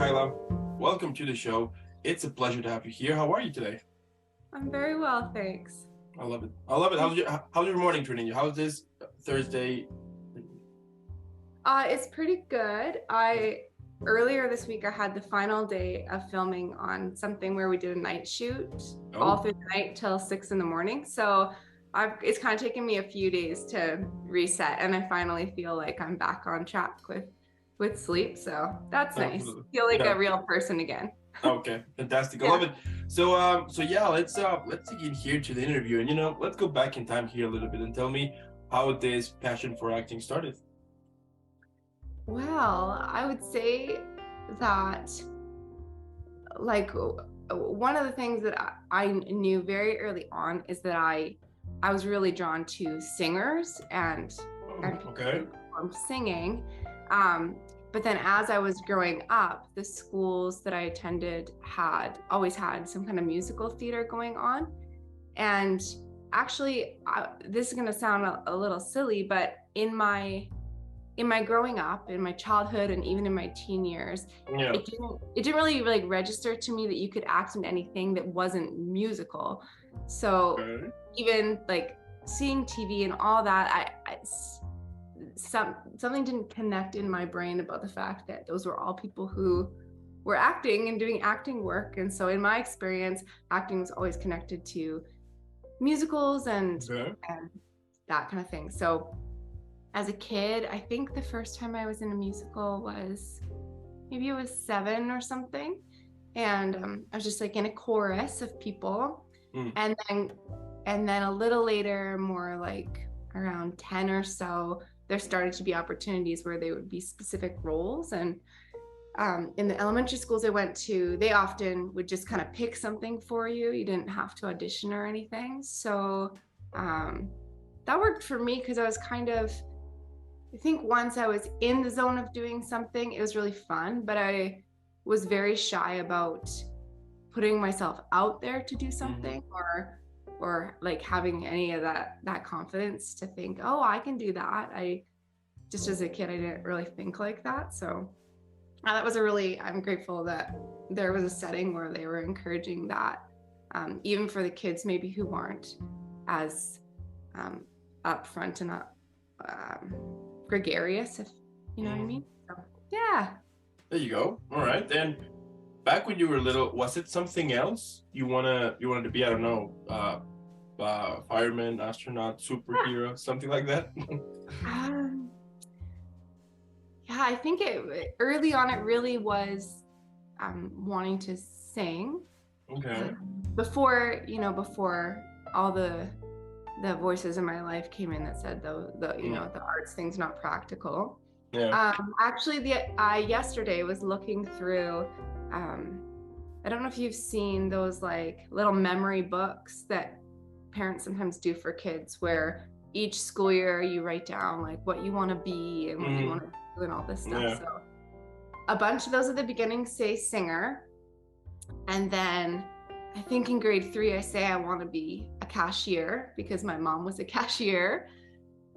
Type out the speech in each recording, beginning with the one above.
Kyla. Welcome to the show. It's a pleasure to have you here. How are you today? I'm very well, thanks. I love it. I love it. How's your morning treating you? How's this Thursday? It's pretty good. I Earlier this week I had the final day of filming on something where we did a night shoot all Oh, through the night till 6 in the morning. So it's kind of taken me a few days to reset, and I finally feel like I'm back on track with sleep. So that's nice. absolutely. Feel like Yeah. a real person again. Okay. Fantastic. I Yeah. love it. So yeah, let's dig in here to the interview, and let's go back in time here a little bit and tell me how this passion for acting started. Well, I would say that like one of the things that I knew very early on is that I was really drawn to singers and Oh, people okay. who perform singing. Um, but then as I was growing up, the schools that I attended had always had some kind of musical theater going on. And actually, this is going to sound a little silly, but in my growing up, in my childhood, and even in my teen years, Yeah. it didn't really like register to me that you could act in anything that wasn't musical. So Okay. even like seeing TV and all that, something didn't connect in my brain about the fact that those were all people who were acting and doing acting work. And so in my experience, acting was always connected to musicals Okay. and that kind of thing. So as a kid, I think the first time I was in a musical was maybe it was 7 or something. And I was just like in a chorus of people. Mm. And then a little later, more like around 10 or so, there started to be opportunities where they would be specific roles. And in the elementary schools I went to, they often would just kind of pick something for you. You didn't have to audition or anything. So that worked for me because I think once I was in the zone of doing something, it was really fun, but I was very shy about putting myself out there to do something or like having any of that confidence to think, oh, I can do that. I just as a kid, I didn't really think like that. So that was I'm grateful that there was a setting where they were encouraging that, even for the kids maybe who weren't as upfront and um, gregarious, if you know what I mean. So, yeah. There you go. All right. And back when you were little, was it something else you wanted to be? I don't know, fireman, astronaut, superhero, something like that. Um, yeah, I think early on it really was wanting to sing. Okay. Before all the voices in my life came in that said the arts thing's not practical. Yeah. Actually, yesterday was looking through. I don't know if you've seen those like little memory books that parents sometimes do for kids, where each school year you write down like what you want to be and what you want to do and all this stuff. Yeah. So a bunch of those at the beginning say singer, and then I think in grade 3 I say I want to be a cashier because my mom was a cashier.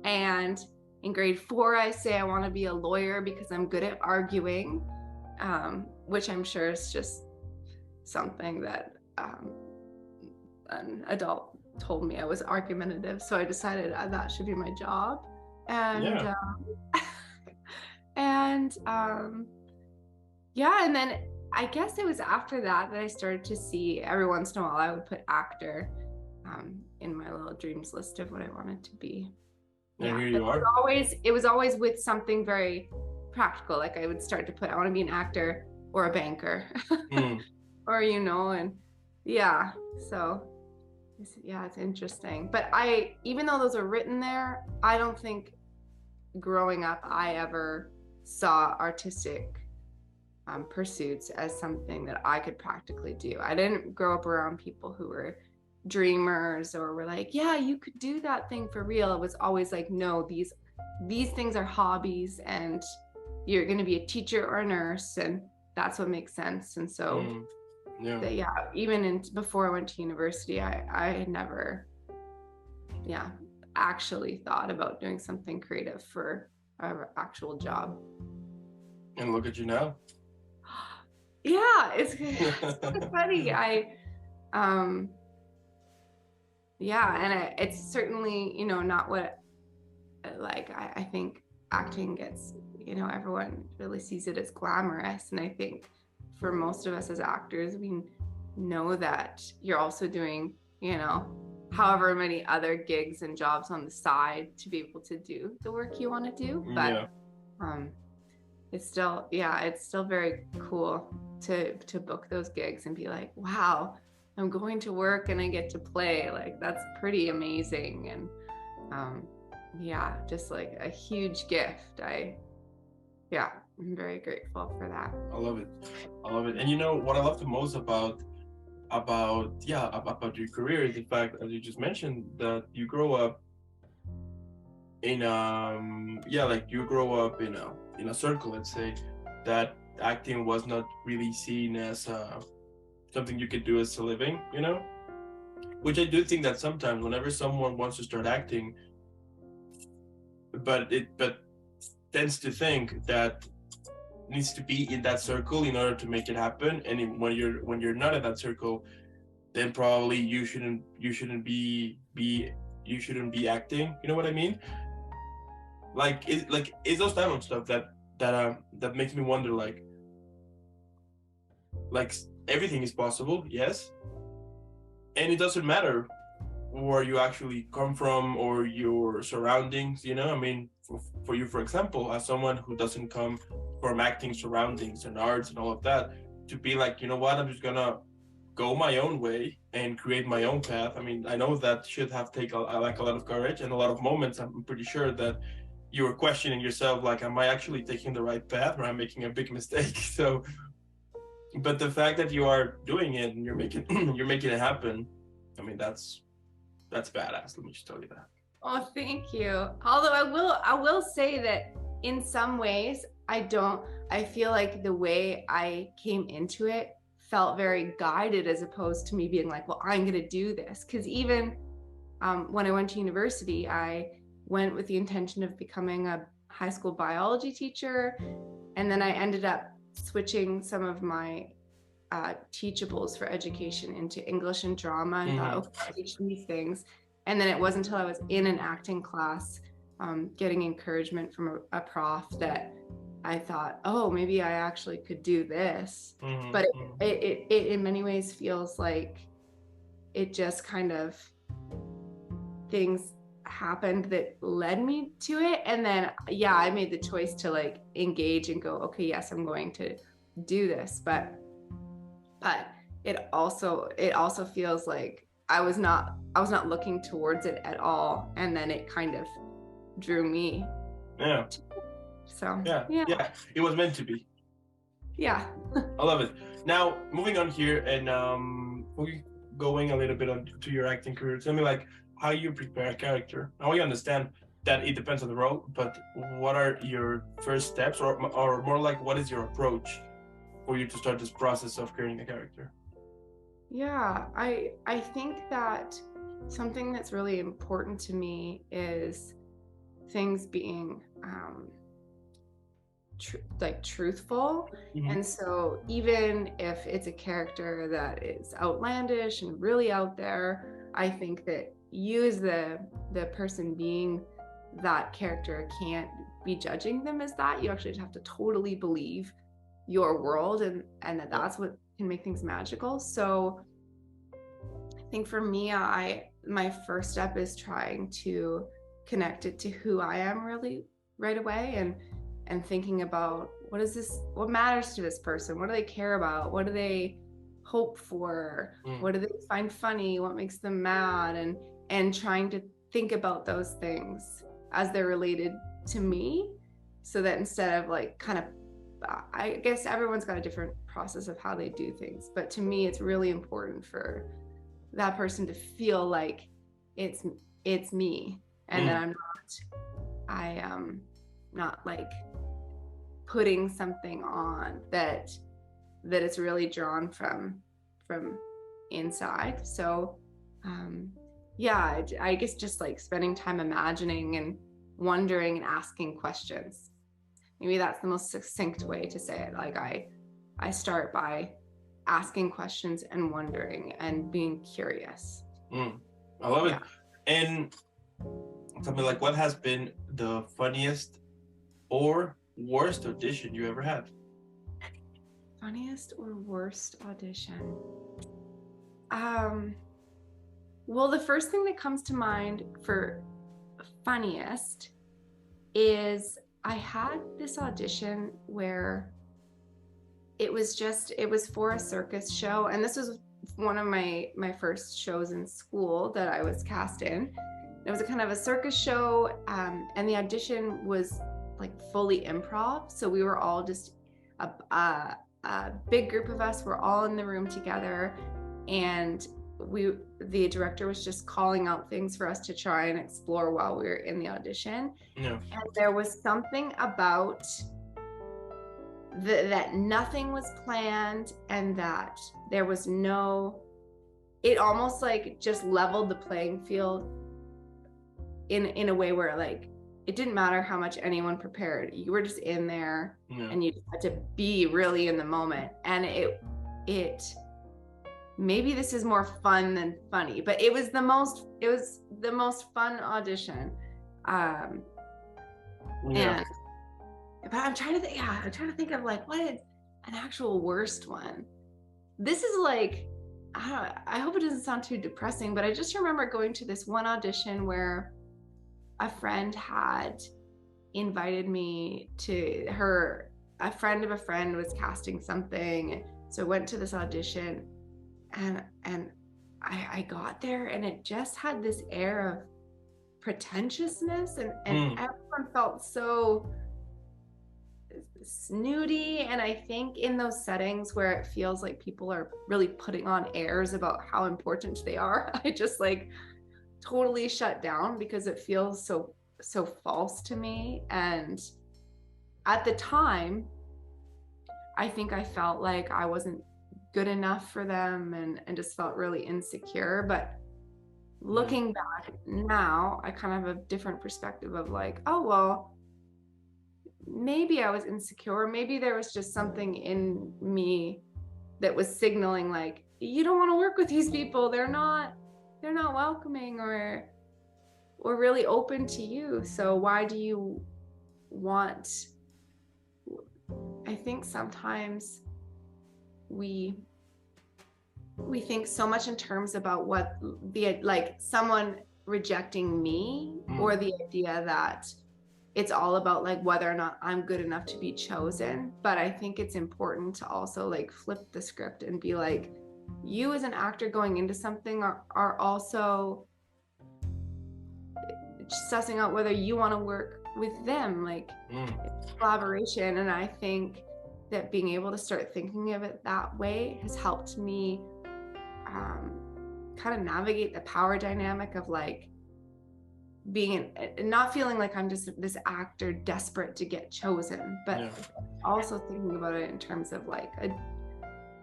And in grade 4 I say I want to be a lawyer because I'm good at arguing, which I'm sure is just something that an adult told me I was argumentative. So I decided that should be my job. And Yeah. And then I guess it was after that I started to see every once in a while I would put actor in my little dreams list of what I wanted to be. And here But you are. it was always with something very practical. Like I would start to put, I want to be an actor or a banker, or and yeah. So it's interesting. But even though those are written there, I don't think growing up I ever saw artistic pursuits as something that I could practically do. I didn't grow up around people who were dreamers or were like, yeah, you could do that thing for real. It was always like, no, these things are hobbies, and you're going to be a teacher or a nurse, and that's what makes sense. And so even before I went to university, I had never actually thought about doing something creative for an actual job. And look at you now. Yeah, it's kind of funny. Um, yeah, and it's certainly, you know, not what, like, I think acting gets, you know, everyone really sees it as glamorous. And I think for most of us as actors, we know that you're also doing, you know, however many other gigs and jobs on the side to be able to do the work you want to do. But Yeah. it's still, yeah, it's still very cool to book those gigs and be like, wow, I'm going to work and I get to play. Like, that's pretty amazing. And yeah, just like a huge gift. I'm very grateful for that. I love it. I love it. And you know what I love the most about your career is the fact, as you just mentioned, that you grow up in like you grow up in a circle, let's say, that acting was not really seen as something you could do as a living, you know? Which I do think that sometimes whenever someone wants to start acting, but tends to think that needs to be in that circle in order to make it happen. And when you're not in that circle, then probably you shouldn't be acting. You know what I mean? It's those type of stuff that makes me wonder, like everything is possible, yes, and it doesn't matter where you actually come from or your surroundings. You know, I mean, for you, for example, as someone who doesn't come from acting surroundings and arts and all of that, to be like, you know what, I'm just gonna go my own way and create my own path. I mean, I know that should have taken a lot of courage and a lot of moments. I'm pretty sure that you were questioning yourself, like, am I actually taking the right path, or am I making a big mistake? So, but the fact that you are doing it and you're making you're making it happen, I mean, that's badass. Let me just tell you that. Oh, thank you. Although I will say that in some ways, I feel like the way I came into it felt very guided, as opposed to me being like, well, I'm going to do this. Because even when I went to university, I went with the intention of becoming a high school biology teacher. And then I ended up switching some of my teachables for education into English and drama, and thought, okay, I'll teach these things. And then it wasn't until I was in an acting class, getting encouragement from a prof, that I thought, oh, maybe I actually could do this. But it in many ways feels like it just kind of, things happened that led me to it. And then, yeah, I made the choice to like engage and go, okay, yes, I'm going to do this. But it also feels like I was not looking towards it at all. And then it kind of drew me. Yeah. So yeah. It was meant to be. Yeah. I love it. Now, moving on here, and going a little bit on to your acting career. Tell me, like, how you prepare a character. Now, I understand that it depends on the role, but what are your first steps, or more like, what is your approach for you to start this process of creating a character? Yeah, I think that something that's really important to me is things being truthful. And so even if it's a character that is outlandish and really out there, I think that you as the person being that character can't be judging them as that. You actually just have to totally believe your world, and that's what can make things magical. So I think for me, my first step is trying to connect it to who I am really right away, and thinking about what matters to this person, what do they care about, what do they hope for, what do they find funny, what makes them mad, and trying to think about those things as they're related to me, so that instead of like kind of, I guess everyone's got a different process of how they do things, but to me it's really important for that person to feel like it's me, and that I am not like putting something on, that it's really drawn from inside. So yeah, I guess just like spending time imagining and wondering and asking questions. Maybe that's the most succinct way to say it. Like, I I start by asking questions and wondering and being curious. I love it. And tell me, like, what has been the funniest or worst audition you ever had? Funniest or worst audition? Well, the first thing that comes to mind for funniest is I had this audition where it was for a circus show, and this was one of my first shows in school that I was cast in. It was a kind of a circus show, and the audition was like fully improv. So we were all just a big group of us. We're all in the room together, and the director was just calling out things for us to try and explore while we were in the audition. Yeah. And there was something about that nothing was planned, and that there was it almost like just leveled the playing field in a way where like it didn't matter how much anyone prepared. You were just in there, and you just had to be really in the moment. And it maybe this is more fun than funny, but it was the most fun audition. And but I'm trying to think of like what is an actual worst one. This is like, I hope it doesn't sound too depressing, but I just remember going to this one audition where a friend had invited me to a friend of a friend was casting something. So I went to this audition, and I got there, and it just had this air of pretentiousness, and everyone felt so snooty. And I think in those settings where it feels like people are really putting on airs about how important they are, I just like totally shut down because it feels so false to me. And at the time, I think I felt like I wasn't good enough for them, and just felt really insecure. But looking back now, I kind of have a different perspective of like, oh, well, maybe I was insecure. Maybe there was just something in me that was signaling like, you don't want to work with these people. They're not welcoming or really open to you. So why do you want? I think sometimes we think so much in terms about what like someone rejecting me, or the idea that it's all about like whether or not I'm good enough to be chosen. But I think it's important to also like flip the script and be like, you as an actor going into something are also sussing out whether you want to work with them, like collaboration. And I think that being able to start thinking of it that way has helped me kind of navigate the power dynamic of like being not feeling like I'm just this actor desperate to get chosen, but also thinking about it in terms of like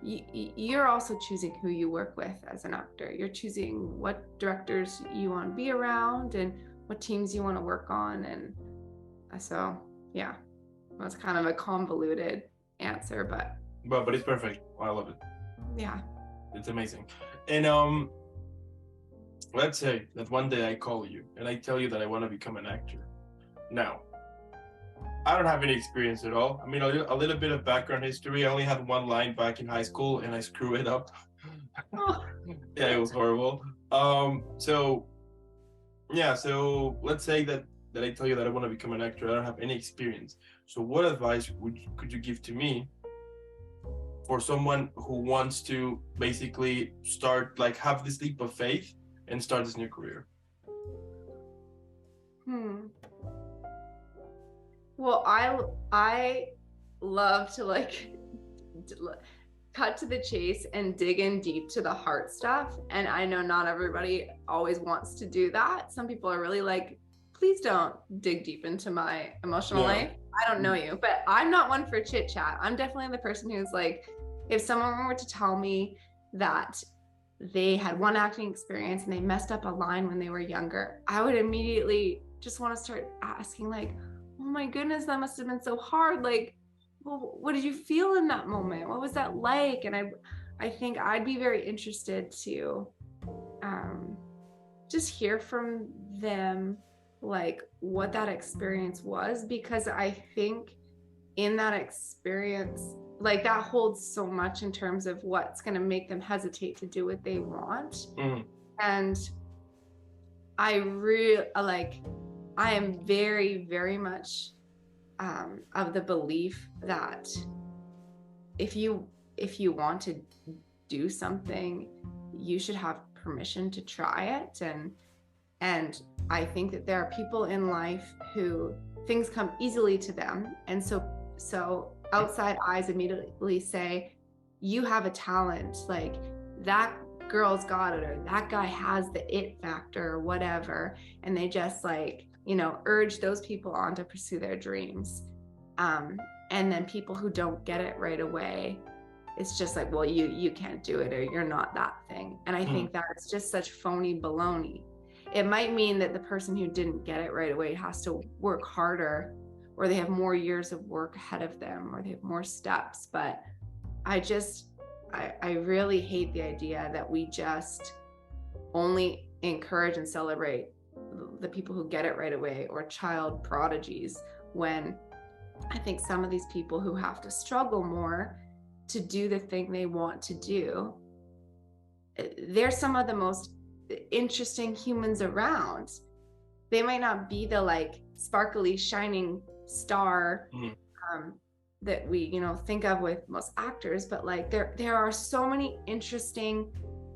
you're also choosing who you work with as an actor. You're choosing what directors you want to be around and what teams you want to work on. And so yeah, that's kind of a convoluted answer, but it's perfect. I love it. Yeah, it's amazing. And let's say that one day I call you and I tell you that I want to become an actor. Now, I don't have any experience at all. I mean, a little bit of background history. I only had one line back in high school and I screw it up. Yeah, it was horrible. So let's say that I tell you that I want to become an actor. I don't have any experience. So what advice could you give to me for someone who wants to basically start, like, have this leap of faith and start this new career? Well, I love to like cut to the chase and dig in deep to the heart stuff. And I know not everybody always wants to do that. Some people are really like, please don't dig deep into my emotional life. I don't know you, but I'm not one for chit chat. I'm definitely the person who's like, if someone were to tell me that they had one acting experience and they messed up a line when they were younger, I would immediately just want to start asking like, oh my goodness, that must have been so hard. Like, well, what did you feel in that moment? What was that like? And I think I'd be very interested to just hear from them, like what that experience was, because I think in that experience, like that holds so much in terms of what's going to make them hesitate to do what they want. And I really I am very, very much of the belief that if you want to do something, you should have permission to try it. And I think that there are people in life who things come easily to them, and so outside eyes immediately say, you have a talent, like that girl's got it, or that guy has the it factor, or whatever, and they just like, you know, urge those people on to pursue their dreams. And then people who don't get it right away, it's just like, well, you can't do it, or you're not that thing. And I think that's just such phony baloney. It might mean that the person who didn't get it right away has to work harder, or they have more years of work ahead of them, or they have more steps. But I really hate the idea that we just only encourage and celebrate the people who get it right away, or child prodigies, when I think some of these people who have to struggle more to do the thing they want to do, they're some of the most interesting humans around. They might not be the like sparkly shining star that we, you know, think of with most actors, but like there are so many interesting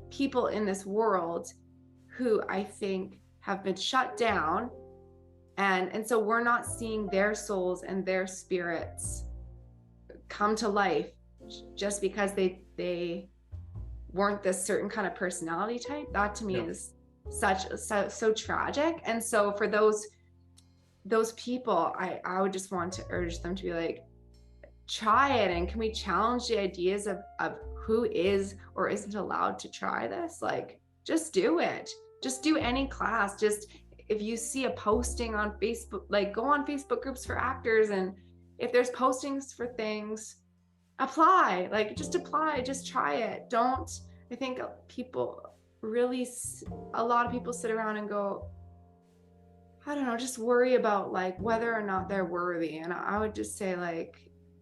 people in this world who I think have been shut down, and so we're not seeing their souls and their spirits come to life just because they weren't this certain kind of personality type. That to me is so tragic. And so for those people, I would just want to urge them to be like, try it. And can we challenge the ideas of who is or isn't allowed to try this? Like, just do it. Just do any class. Just if you see a posting on Facebook, like go on Facebook groups for actors, and if there's postings for things, apply. Like just apply, just try it. Don't, I think people really, a lot of people sit around and go, I don't know, just worry about like whether or not they're worthy. And I would just say like,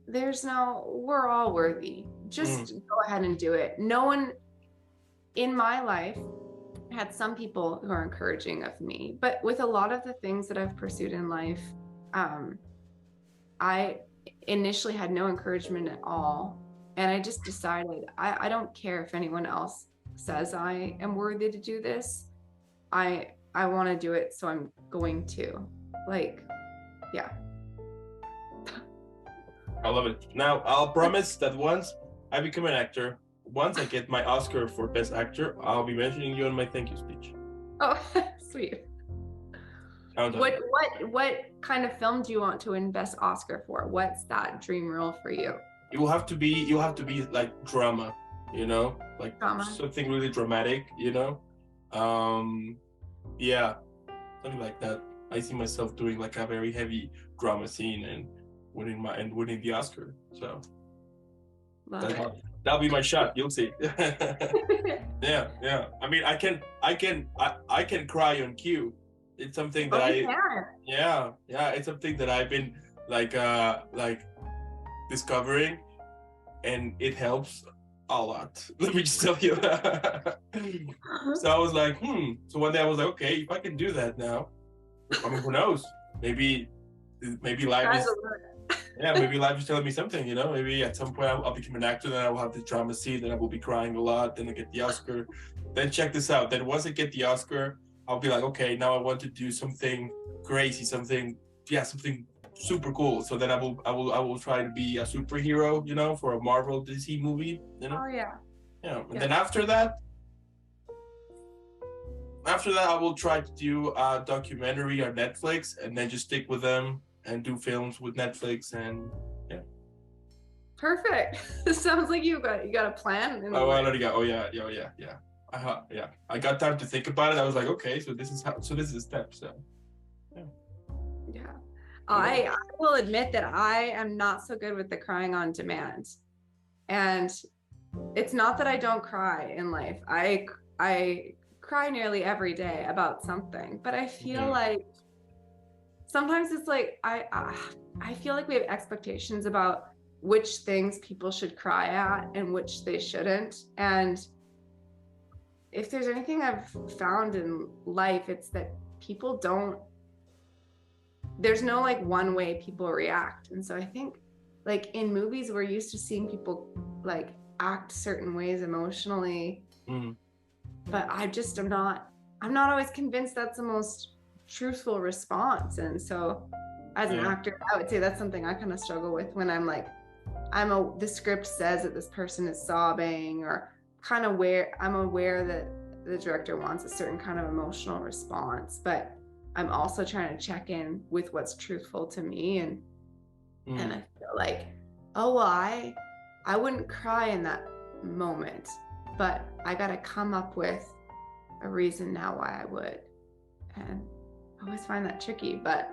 we're all worthy. Just go ahead and do it. No one in my life, I had some people who are encouraging of me, but with a lot of the things that I've pursued in life, I initially had no encouragement at all. And I just decided, I don't care if anyone else says I am worthy to do this. I want to do it, so I'm going to. Like, yeah. I love it. Now, I'll promise that once I become an actor, once I get my Oscar for Best Actor, I'll be mentioning you in my thank you speech. Oh, sweet. What kind of film do you want to win Best Oscar for? What's that dream role for you? You'll have to be like drama, you know, like drama. Something really dramatic, you know. Yeah, something like that. I see myself doing like a very heavy drama scene and winning the Oscar. So that'll be my shot. You'll see. Yeah. I mean, I can cry on cue. It's something that it's something that I've been like discovering, and it helps a lot. Let me just tell you. So I was like, So one day I was like, okay, if I can do that now, I mean, who knows? Maybe life is. Yeah, maybe life is telling me something, you know. Maybe at some point I'll become an actor, then I will have the drama scene, then I will be crying a lot, then I get the Oscar. Then check this out. Then once I get the Oscar, I'll be like, okay, now I want to do something crazy, something super cool. So then I will try to be a superhero, you know, for a Marvel DC movie, you know. Oh yeah. And then after that I will try to do a documentary on Netflix, and then just stick with them and do films with Netflix, and yeah. Perfect. It sounds like you got a plan. I already got. Oh yeah. Yeah. I got time to think about it. I was like, okay, so this is a step. So. Yeah. I will admit that I am not so good with the crying on demand. And it's not that I don't cry in life. I cry nearly every day about something, but I feel like sometimes it's like I feel like we have expectations about which things people should cry at and which they shouldn't. And if there's anything I've found in life, it's that people don't, there's no like one way people react. And so I think like in movies, we're used to seeing people like act certain ways emotionally, but I'm not always convinced that's the most truthful response. And so as an actor, I would say that's something I kind of struggle with when I'm like, the script says that this person is sobbing, or kind of I'm aware that the director wants a certain kind of emotional response, but I'm also trying to check in with what's truthful to me. And I feel like, oh, well, I wouldn't cry in that moment, but I got to come up with a reason now why I would. And I always find that tricky, but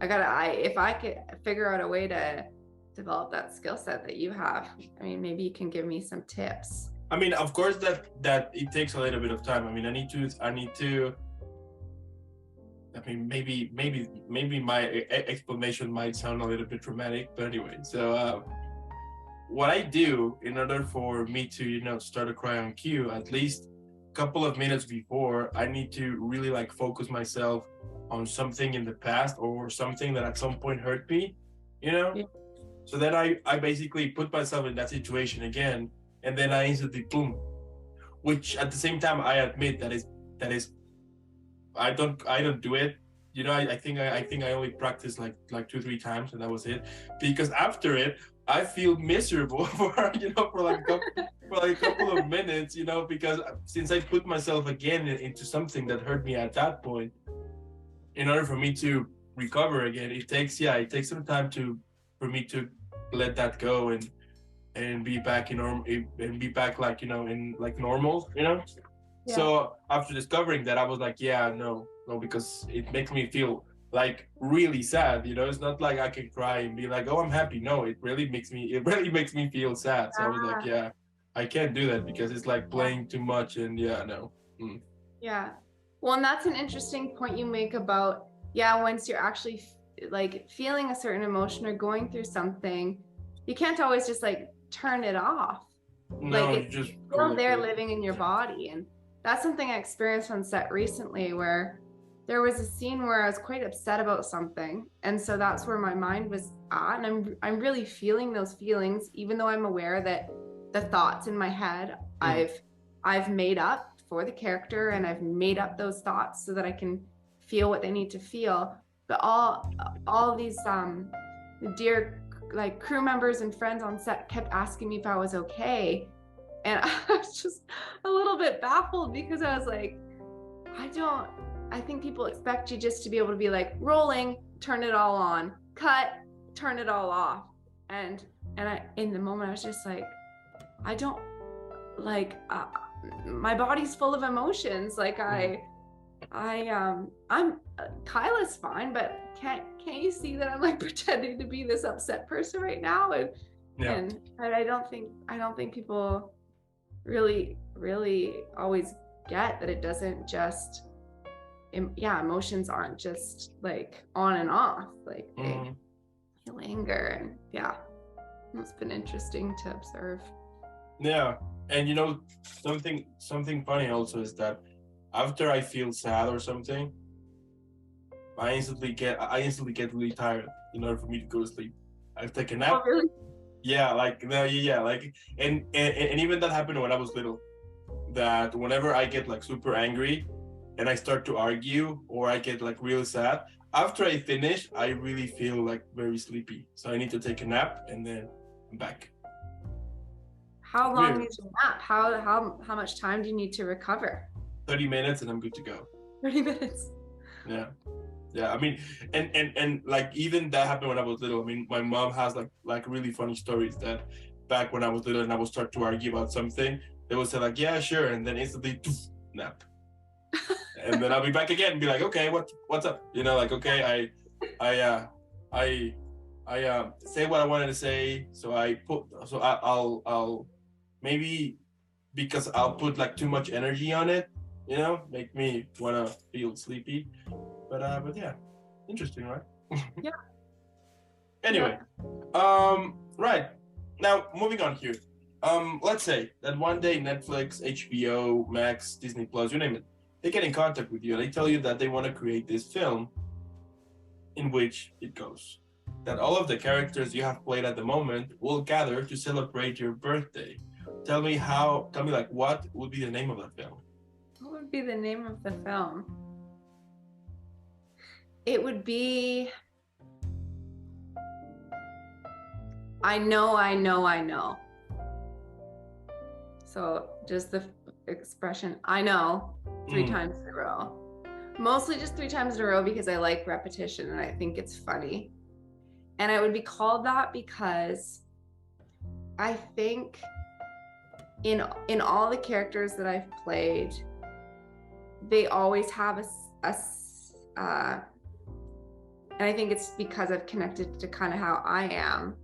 if I could figure out a way to develop that skill set that you have, I mean, maybe you can give me some tips. I mean, of course that it takes a little bit of time. I mean, I need to I mean, maybe my explanation might sound a little bit dramatic, but anyway, so what I do in order for me to, start to cry on cue, at least a couple of minutes before, I need to really like focus myself on something in the past or something that at some point hurt me, So then I basically put myself in that situation again, and then I instantly boom, which at the same time I admit that is I don't do it. I think I only practiced like 2-3 times, and that was it. Because after it, I feel miserable for a couple of minutes, because since I put myself again into something that hurt me at that point, in order for me to recover again, it takes some time for me to let that go and be back and be back in like normal, Yeah. So after discovering that, I was like, no, because it makes me feel like really sad, It's not like I can cry and be like, oh, I'm happy. No, it really makes me feel sad. So I was like, I can't do that because it's like playing too much, and no. Yeah. Well, and that's an interesting point you make about, once you're actually like feeling a certain emotion or going through something, you can't always just like turn it off. No, like it's just still there living in your body. And that's something I experienced on set recently, where there was a scene where I was quite upset about something. And so that's where my mind was at. And I'm really feeling those feelings, even though I'm aware that the thoughts in my head, I've made up for the character, and I've made up those thoughts so that I can feel what they need to feel. But all these dear like crew members and friends on set kept asking me if I was okay, and I was just a little bit baffled, because I was like, I think people expect you just to be able to be like, rolling, turn it all on, cut, turn it all off, and I, in the moment, I was just like, I don't like my body's full of emotions. Like I'm Kyla's fine, but can't you see that I'm like pretending to be this upset person right now? And I don't think people really always get that it doesn't just emotions aren't just like on and off, like they feel anger, and it's been interesting to observe. And something funny also is that after I feel sad or something, I instantly get really tired in order for me to go to sleep. I take a nap. Oh, really? Like and even that happened when I was little. That whenever I get like super angry and I start to argue, or I get like really sad, after I finish, I really feel like very sleepy. So I need to take a nap, and then I'm back. How long is your nap? How much time do you need to recover? 30 minutes and I'm good to go. 30 minutes. Yeah. I mean, and like even that happened when I was little. I mean, my mom has like really funny stories that back when I was little and I would start to argue about something, they would say like, yeah, sure, and then instantly nap. And then I'll be back again and be like, okay, what's up? Like, okay, I I say what I wanted to say. So I'll maybe, because I'll put like too much energy on it, make me wanna feel sleepy. But yeah, interesting, right? Yeah. Anyway, right now moving on here. Let's say that one day Netflix, HBO Max, Disney Plus, you name it, they get in contact with you and they tell you that they want to create this film in which it goes that all of the characters you have played at the moment will gather to celebrate your birthday. Tell me like what would be the name of that film? What would be the name of the film? It would be I know. So just the expression I know 3 times in a row. Mostly just 3 times in a row because I like repetition and I think it's funny. And it would be called that because I think in all the characters that I've played, they always have and I think it's because I've connected to kind of how I am.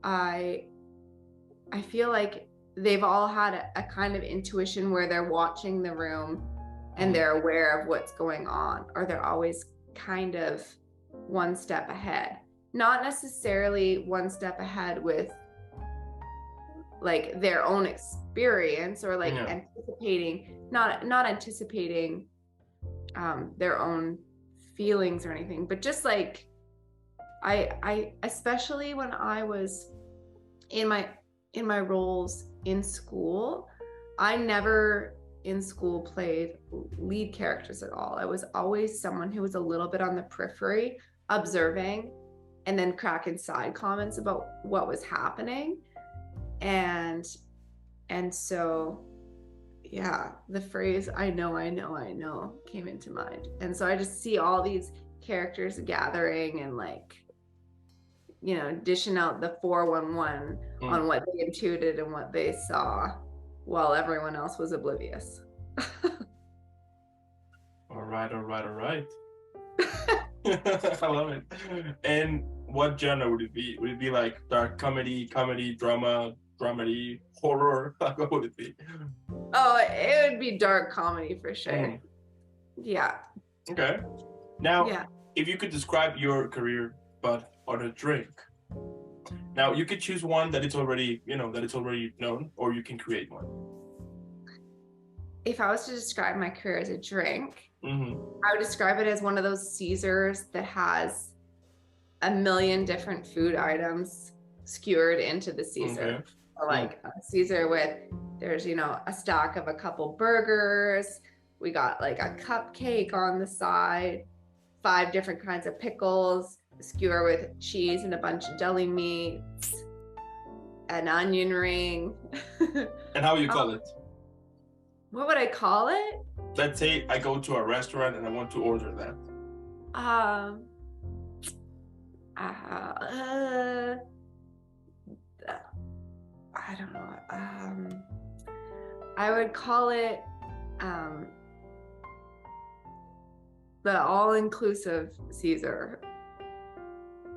I feel like they've all had a kind of intuition where they're watching the room and they're aware of what's going on, or they're always kind of one step ahead. Not necessarily one step ahead with like their own experience or like not anticipating their own feelings or anything, but just like I especially when I was in my roles in school, I never in school played lead characters at all. I was always someone who was a little bit on the periphery, observing and then cracking side comments about what was happening. And so yeah, the phrase I know came into mind. And so I just see all these characters gathering and like, dishing out the 411 on what they intuited and what they saw while everyone else was oblivious. All right. I love it. And what genre would it be? Would it be like dark comedy, drama, dramedy, horror? What would it be? Oh, it would be dark comedy for sure. Yeah. Okay. Now, if you could describe your career, but on a drink. Now, you could choose one that it's already, known, or you can create one. If I was to describe my career as a drink, I would describe it as one of those Caesars that has a million different food items skewered into the Caesar. Okay. So like a Caesar with, there's, a stack of a couple burgers. We got like a cupcake on the side, 5 different kinds of pickles, a skewer with cheese and a bunch of deli meats, an onion ring. And how would you call it? What would I call it? Let's say I go to a restaurant and I want to order that. I don't know. I would call it the all-inclusive Caesar.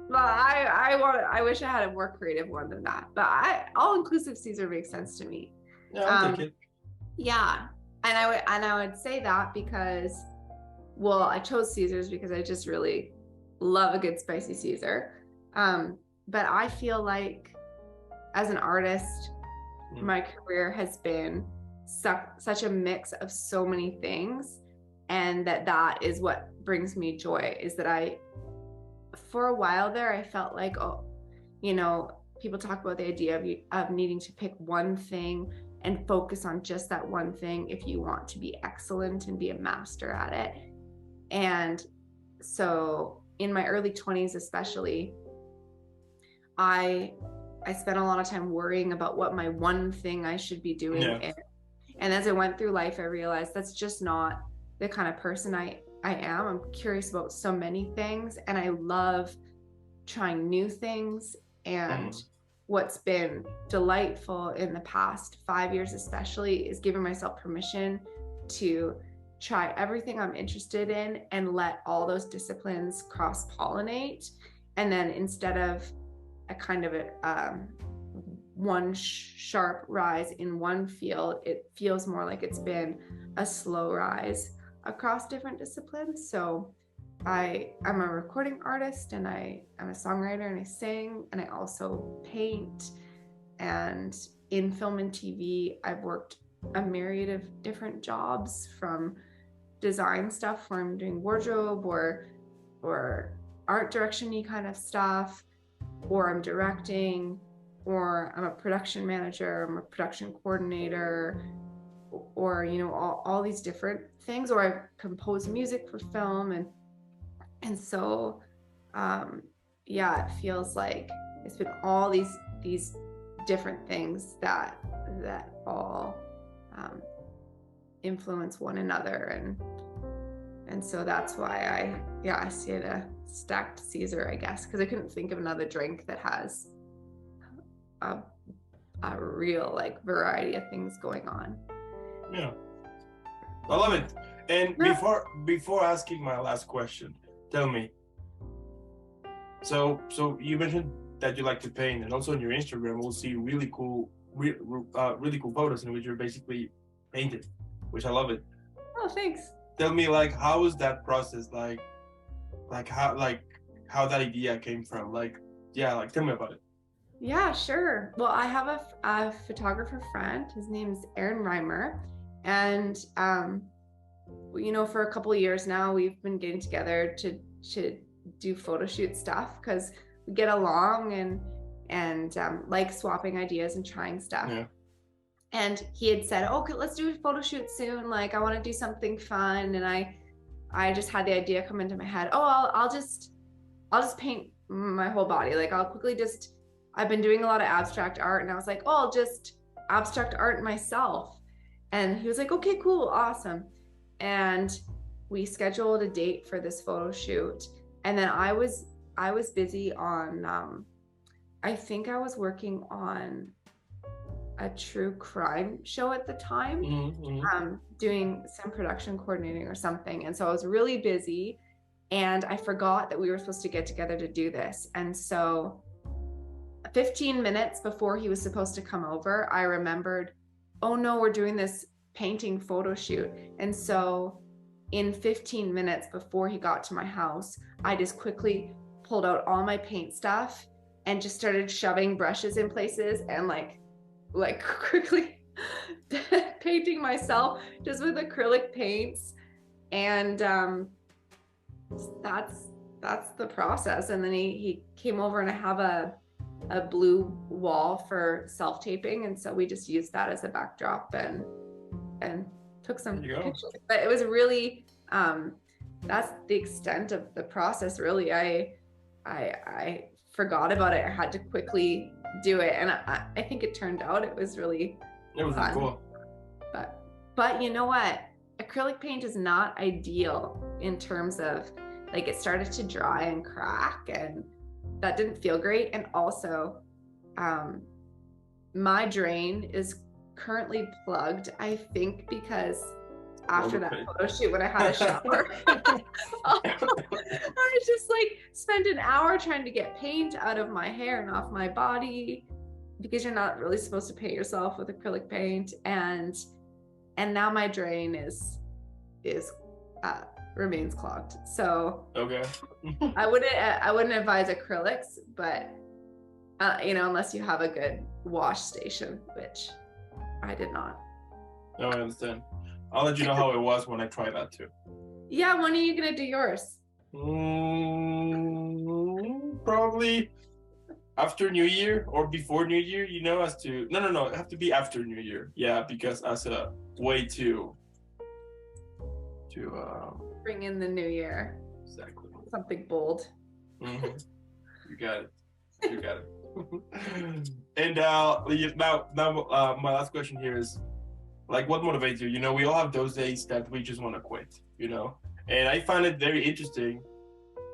But I wish I had a more creative one than that. But all-inclusive Caesar makes sense to me. Yeah, I'll take it. Yeah, and I would say that because, well, I chose Caesars because I just really love a good spicy Caesar. But I feel like as an artist, my career has been such a mix of so many things, and that is what brings me joy. Is that for a while there, I felt like, people talk about the idea of needing to pick one thing and focus on just that one thing if you want to be excellent and be a master at it. And so in my early 20s especially, I spent a lot of time worrying about what my one thing I should be doing is. And as I went through life, I realized that's just not the kind of person I am. I'm curious about so many things, and I love trying new things. And what's been delightful in the past 5 years especially is giving myself permission to try everything I'm interested in and let all those disciplines cross-pollinate. And then instead of a kind of one sharp rise in one field, it feels more like it's been a slow rise across different disciplines. So I'm a recording artist, and I'm a songwriter, and I sing, and I also paint. And in film and TV, I've worked a myriad of different jobs, from design stuff where I'm doing wardrobe or art direction-y kind of stuff, or I'm directing, or I'm a production manager, I'm a production coordinator, or all these different things, or I compose music for film, and so it feels like it's been all these different things that all influence one another, and so that's why I see it a stacked Caesar, I guess, because I couldn't think of another drink that has a real like variety of things going on. Yeah, I love it. And before asking my last question, tell me, so you mentioned that you like to paint, and also on your Instagram we'll see really cool photos in which you're basically painted, which I love it. Oh, thanks. Tell me, like, how was that process, like how that idea came from, tell me about it. Yeah, sure. Well, I have a photographer friend. His name is Aaron Reimer, and for a couple of years now we've been getting together to do photo shoot stuff, because we get along and like swapping ideas and trying stuff. Yeah. And he had said, okay, let's do a photo shoot soon. Like, I want to do something fun. And I just had the idea come into my head. Oh, I'll just paint my whole body. Like, I've been doing a lot of abstract art, and I was like, oh, I'll just abstract art myself. And he was like, okay, cool, awesome. And we scheduled a date for this photo shoot. And then I was busy on, I think I was working on a true crime show at the time, doing some production coordinating or something. And so I was really busy, and I forgot that we were supposed to get together to do this. And so 15 minutes before he was supposed to come over, I remembered, oh no, we're doing this painting photo shoot. And so in 15 minutes before he got to my house, I just quickly pulled out all my paint stuff and just started shoving brushes in places and like quickly painting myself just with acrylic paints. And that's the process. And then he came over, and I have a blue wall for self-taping, and so we just used that as a backdrop and took some pictures. But it was really that's the extent of the process, really. I forgot about it. I had to quickly do it, and I think it turned out it was really fun. Cool. But you know what? Acrylic paint is not ideal in terms of, like, it started to dry and crack, and that didn't feel great. And also, my drain is currently plugged, I think, because after that photo shoot, when I had a shower, I just spent an hour trying to get paint out of my hair and off my body, because you're not really supposed to paint yourself with acrylic paint. And now my drain is remains clogged. So okay. I wouldn't advise acrylics, but unless you have a good wash station, which I did not. No, I understand. I'll let you know how it was when I try that too. Yeah, when are you gonna do yours? Probably after New Year or before New Year, no, it have to be after New Year. Yeah, because as a way to bring in the new year. Exactly. Something bold. Mm-hmm. You got it. And now my last question here is, like, what motivates you? We all have those days that we just want to quit, and I find it very interesting,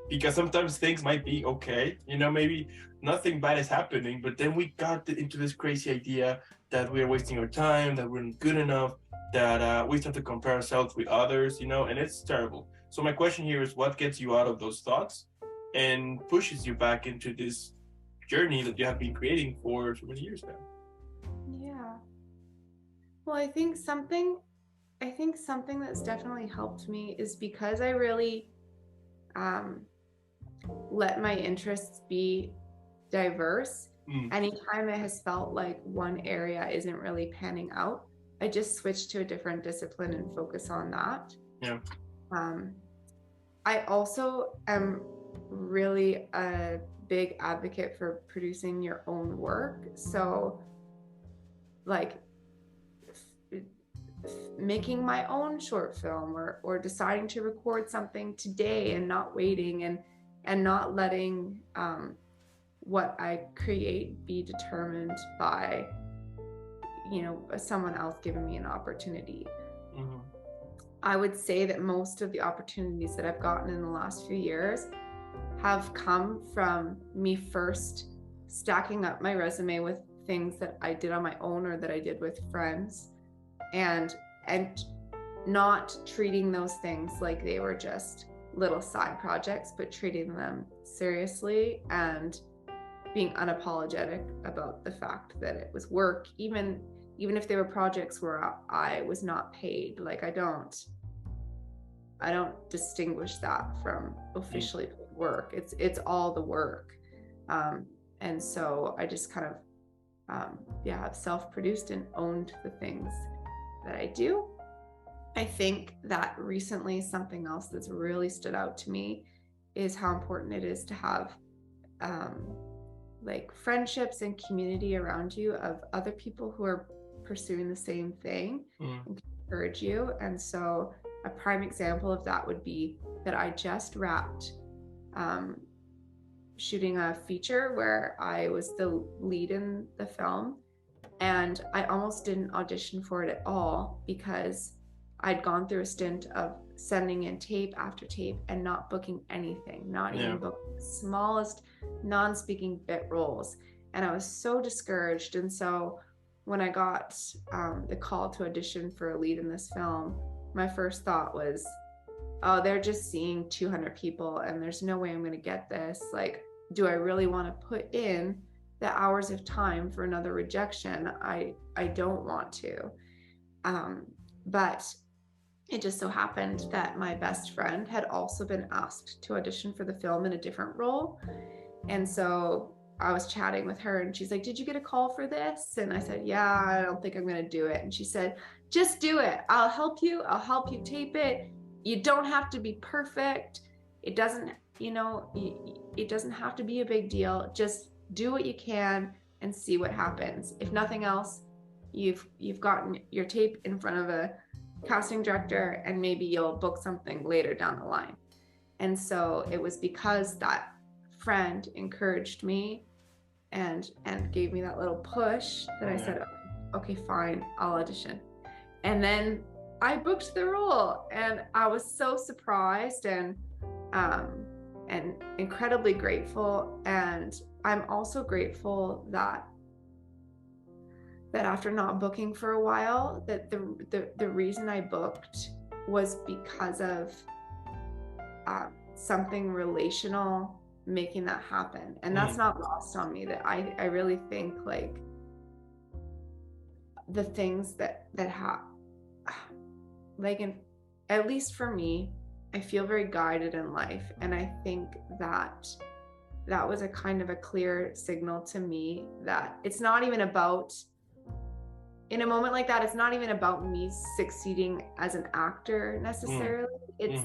because sometimes things might be okay, maybe nothing bad is happening, but then we got into this crazy idea that we're wasting our time, that we're not good enough, that we start to compare ourselves with others, and it's terrible. So my question here is, what gets you out of those thoughts and pushes you back into this journey that you have been creating for so many years now? Yeah. Well, I think something that's definitely helped me is because I really let my interests be diverse. Anytime it has felt like one area isn't really panning out, I just switch to a different discipline and focus on that. Yeah. I also am really a big advocate for producing your own work. So, like, making my own short film, or deciding to record something today and not waiting, and not letting what I create be determined by someone else giving me an opportunity. I would say that most of the opportunities that I've gotten in the last few years have come from me first stacking up my resume with things that I did on my own or that I did with friends, and not treating those things like they were just little side projects, but treating them seriously and being unapologetic about the fact that it was work, even if they were projects where I was not paid. Like, I don't distinguish that from officially paid work. It's all the work. And so I just kind of have self-produced and owned the things that I do. I think that recently something else that's really stood out to me is how important it is to have like friendships and community around you of other people who are pursuing the same thing and can encourage you. And so a prime example of that would be that I just wrapped shooting a feature where I was the lead in the film, and I almost didn't audition for it at all because I'd gone through a stint of sending in tape after tape and not booking anything, not even booking the smallest non-speaking bit roles. And I was so discouraged. And so when I got the call to audition for a lead in this film, my first thought was, oh, they're just seeing 200 people and there's no way I'm going to get this. Like, do I really want to put in the hours of time for another rejection? I don't want to. But it just so happened that my best friend had also been asked to audition for the film in a different role. And so I was chatting with her and she's like, did you get a call for this? And I said, yeah, I don't think I'm going to do it. And she said, just do it. I'll help you tape it. You don't have to be perfect. It doesn't, it doesn't have to be a big deal. Just do what you can and see what happens. If nothing else, you've gotten your tape in front of a casting director and maybe you'll book something later down the line. And so it was because that friend encouraged me and gave me that little push that I said, okay, fine, I'll audition. And then I booked the role, and I was so surprised and incredibly grateful. And I'm also grateful that after not booking for a while, that the reason I booked was because of something relational making that happen. And that's not lost on me, that I really think like the things that at least for me, I feel very guided in life. And I think that was a kind of a clear signal to me that it's not even about, in a moment like that, it's not even about me succeeding as an actor necessarily. It's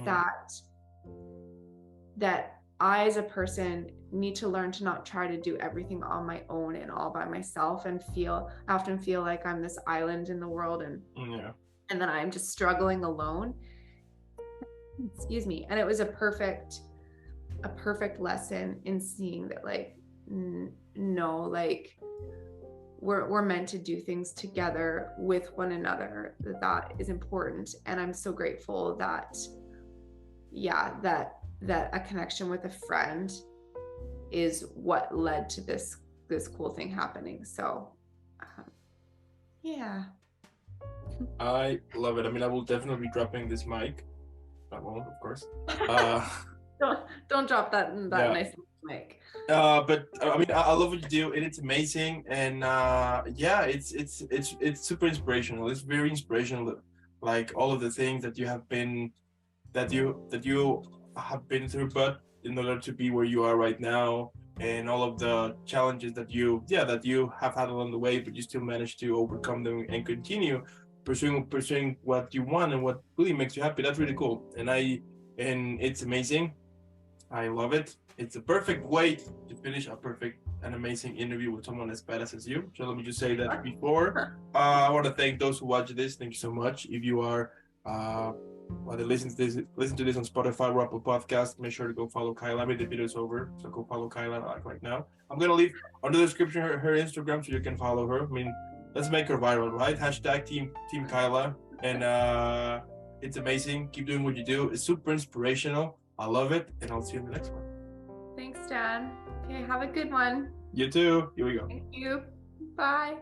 that I, as a person, need to learn to not try to do everything on my own and all by myself, and I often feel like I'm this island in the world, and that I'm just struggling alone. Excuse me. And it was a perfect lesson in seeing that, like, no, like, we're meant to do things together with one another. That is important. And I'm so grateful that a connection with a friend is what led to this cool thing happening. So Yeah. I love it. I mean, I will definitely be dropping this mic. I won't, of course. Don't drop that Yeah. nice mic. But I mean, I love what you do, and it's amazing. And yeah, it's super inspirational. It's very inspirational. Like all of the things that you have been, that you have been through, but in order to be where you are right now, and all of the challenges that you have had along the way, but you still managed to overcome them and continue pursuing what you want and what really makes you happy. That's really cool, and it's amazing. I love it. It's a perfect way to finish an amazing interview with someone as badass as you. So let me just say that before. I want to thank those who watch this. Thank you so much. If you are they listen to this on Spotify or Apple Podcast, make sure to go follow Kyla. I made the videos over, so go follow Kyla like right now. I'm gonna leave on the description her Instagram so you can follow her. I mean, let's make her viral, right? Hashtag team Kyla. And it's amazing. Keep doing what you do. It's super inspirational. I love it, and I'll see you in the next one. Thanks, Dan. Okay, have a good one. You too. Here we go. Thank you. Bye.